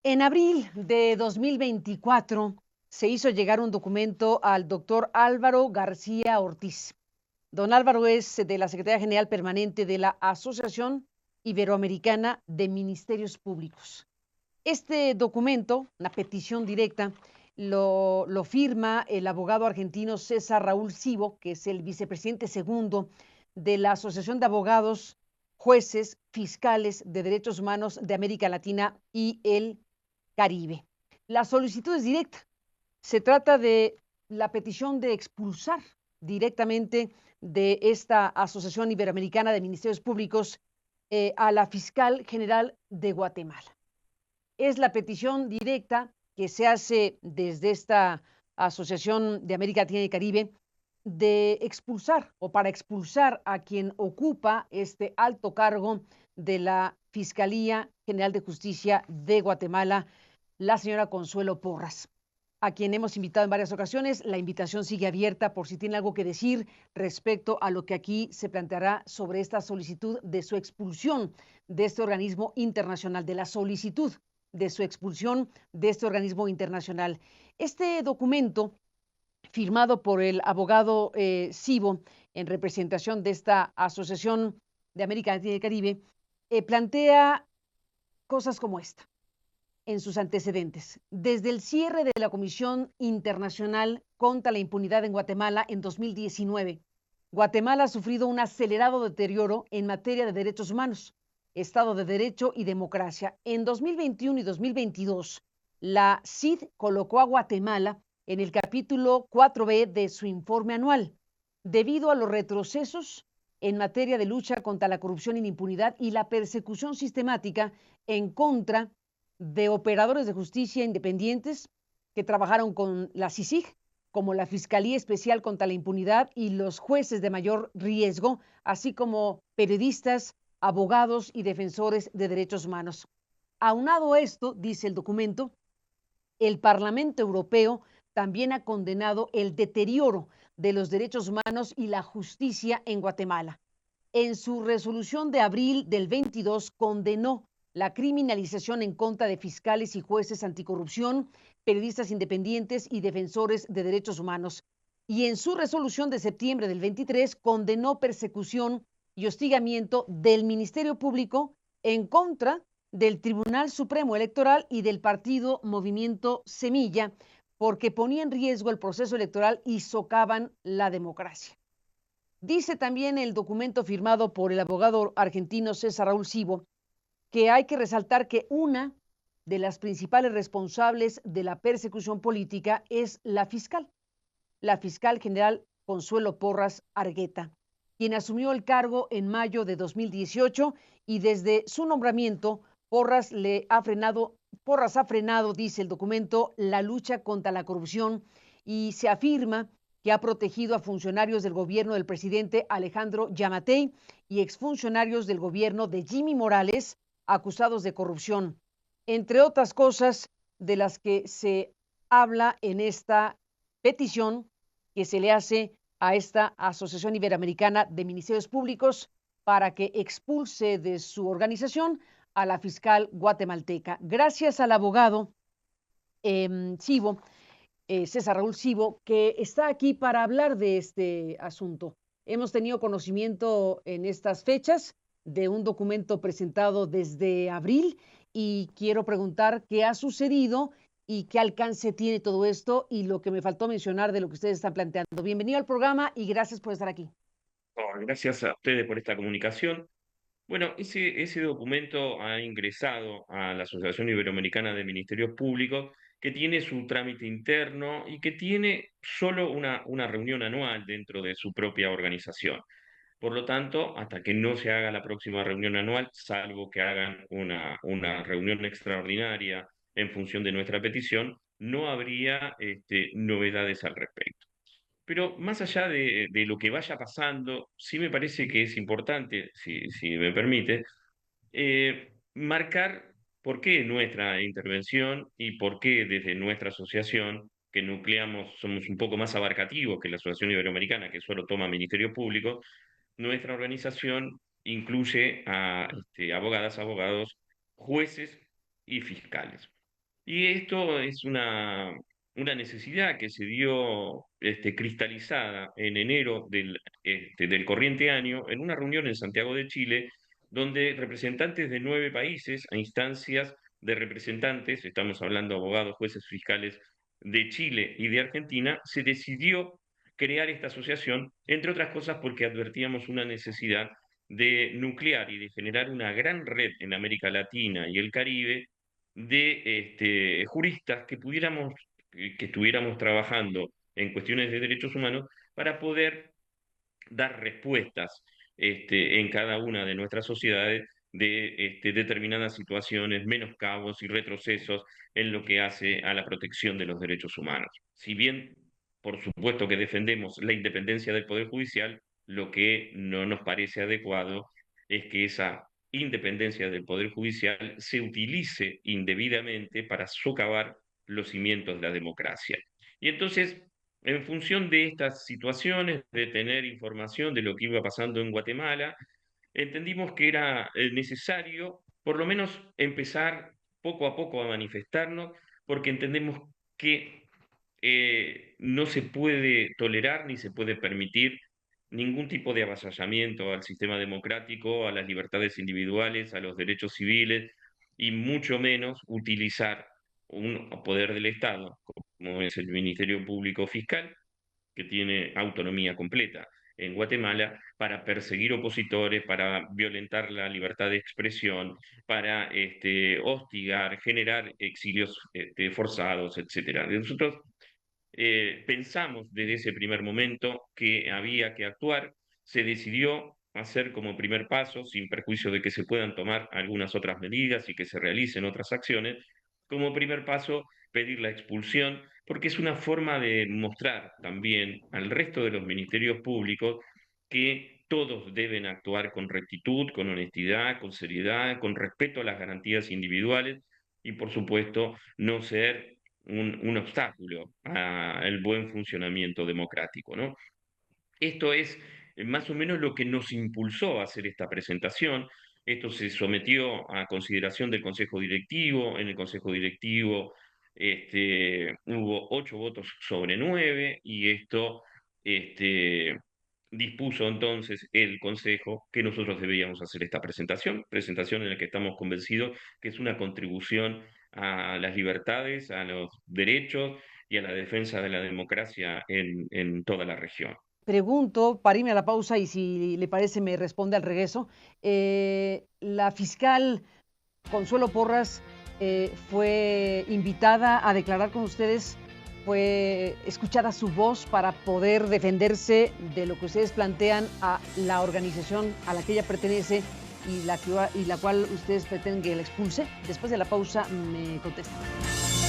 En abril de 2024 se hizo llegar un documento al doctor Álvaro García Ortiz. Don Álvaro es de la Secretaría General Permanente de la Asociación Iberoamericana de Ministerios Públicos. Este documento, una petición directa, lo firma el abogado argentino César Raúl Cibo, que es el vicepresidente segundo de la Asociación de Abogados, Jueces, Fiscales de Derechos Humanos de América Latina y el Caribe. La solicitud es directa. Se trata de la petición de expulsar directamente de esta Asociación Iberoamericana de Ministerios Públicos a la fiscal general de Guatemala. Es la petición directa que se hace desde esta Asociación de América Latina y Caribe de expulsar o para expulsar a quien ocupa este alto cargo de la Fiscalía General de Justicia de Guatemala, la señora Consuelo Porras, a quien hemos invitado en varias ocasiones. La invitación sigue abierta por si tiene algo que decir respecto a lo que aquí se planteará sobre esta solicitud de su expulsión de este organismo internacional, de la solicitud de su expulsión de este organismo internacional. Este documento, firmado por el abogado Cibo, en representación de esta Asociación de América Latina y Caribe, plantea cosas como esta en sus antecedentes. Desde el cierre de la Comisión Internacional contra la Impunidad en Guatemala en 2019, Guatemala ha sufrido un acelerado deterioro en materia de derechos humanos, Estado de Derecho y democracia. En 2021 y 2022, la CID colocó a Guatemala en el capítulo 4B de su informe anual, debido a los retrocesos en materia de lucha contra la corrupción y la impunidad y la persecución sistemática en contra de operadores de justicia independientes que trabajaron con la CICIG, como la Fiscalía Especial contra la Impunidad y los jueces de mayor riesgo, así como periodistas, abogados y defensores de derechos humanos. Aunado a esto, dice el documento, el Parlamento Europeo también ha condenado el deterioro de los derechos humanos y la justicia en Guatemala. En su resolución de abril del 22 condenó la criminalización en contra de fiscales y jueces anticorrupción, periodistas independientes y defensores de derechos humanos. Y en su resolución de septiembre del 23 condenó persecución y hostigamiento del Ministerio Público en contra del Tribunal Supremo Electoral y del partido Movimiento Semilla, porque ponía en riesgo el proceso electoral y socavan la democracia. Dice también el documento firmado por el abogado argentino César Raúl Cibo que hay que resaltar que una de las principales responsables de la persecución política es la fiscal general Consuelo Porras Argueta, quien asumió el cargo en mayo de 2018 y desde su nombramiento Porras ha frenado, dice el documento, la lucha contra la corrupción y se afirma que ha protegido a funcionarios del gobierno del presidente Alejandro Yamatei y exfuncionarios del gobierno de Jimmy Morales acusados de corrupción, entre otras cosas de las que se habla en esta petición que se le hace a esta Asociación Iberoamericana de Ministerios Públicos para que expulse de su organización a la fiscal guatemalteca. Gracias al abogado Cibo, César Raúl Cibo, que está aquí para hablar de este asunto. Hemos tenido conocimiento en estas fechas de un documento presentado desde abril y quiero preguntar qué ha sucedido y qué alcance tiene todo esto y lo que me faltó mencionar de lo que ustedes están planteando. Bienvenido al programa y gracias por estar aquí. Oh, gracias a ustedes por esta comunicación. Bueno, ese documento ha ingresado a la Asociación Iberoamericana de Ministerios Públicos, que tiene su trámite interno y que tiene solo una reunión anual dentro de su propia organización. Por lo tanto, hasta que no se haga la próxima reunión anual, salvo que hagan una reunión extraordinaria en función de nuestra petición, no habría novedades al respecto. Pero más allá de lo que vaya pasando, sí me parece que es importante, si me permite, marcar por qué nuestra intervención y por qué desde nuestra asociación, que nucleamos, somos un poco más abarcativos que la Asociación Iberoamericana, que solo toma Ministerio Público, nuestra organización incluye a abogadas, abogados, jueces y fiscales. Y esto es una necesidad que se dio cristalizada en enero del corriente año en una reunión en Santiago de Chile, donde representantes de 9 países, a instancias de representantes, estamos hablando de abogados, jueces, fiscales de Chile y de Argentina, se decidió crear esta asociación, entre otras cosas porque advertíamos una necesidad de nuclear y de generar una gran red en América Latina y el Caribe de juristas que estuviéramos trabajando en cuestiones de derechos humanos para poder dar respuestas en cada una de nuestras sociedades de determinadas situaciones, menoscabos y retrocesos en lo que hace a la protección de los derechos humanos. Si bien, por supuesto que defendemos la independencia del Poder Judicial, lo que no nos parece adecuado es que esa independencia del Poder Judicial se utilice indebidamente para socavar los cimientos de la democracia. Y entonces, en función de estas situaciones, de tener información de lo que iba pasando en Guatemala, entendimos que era necesario por lo menos empezar poco a poco a manifestarnos, porque entendemos que no se puede tolerar ni se puede permitir ningún tipo de avasallamiento al sistema democrático, a las libertades individuales, a los derechos civiles, y mucho menos utilizar un poder del Estado, como es el Ministerio Público Fiscal, que tiene autonomía completa en Guatemala, para perseguir opositores, para violentar la libertad de expresión, para hostigar, generar exilios forzados, etcétera. Nosotros pensamos desde ese primer momento que había que actuar, se decidió hacer como primer paso, sin perjuicio de que se puedan tomar algunas otras medidas y que se realicen otras acciones, como primer paso pedir la expulsión, porque es una forma de mostrar también al resto de los ministerios públicos que todos deben actuar con rectitud, con honestidad, con seriedad, con respeto a las garantías individuales y, por supuesto, no ser un obstáculo al buen funcionamiento democrático, ¿no? Esto es más o menos lo que nos impulsó a hacer esta presentación. Esto se sometió a consideración del Consejo Directivo. En el Consejo Directivo hubo 8 votos sobre 9 y esto este, dispuso entonces el Consejo que nosotros debíamos hacer esta presentación en la que estamos convencidos que es una contribución a las libertades, a los derechos y a la defensa de la democracia en toda la región. Pregunto, para irme a la pausa y si le parece me responde al regreso. La fiscal Consuelo Porras fue invitada a declarar con ustedes, fue escuchada su voz para poder defenderse de lo que ustedes plantean a la organización a la que ella pertenece y la cual ustedes pretenden que la expulse. Después de la pausa me contestan.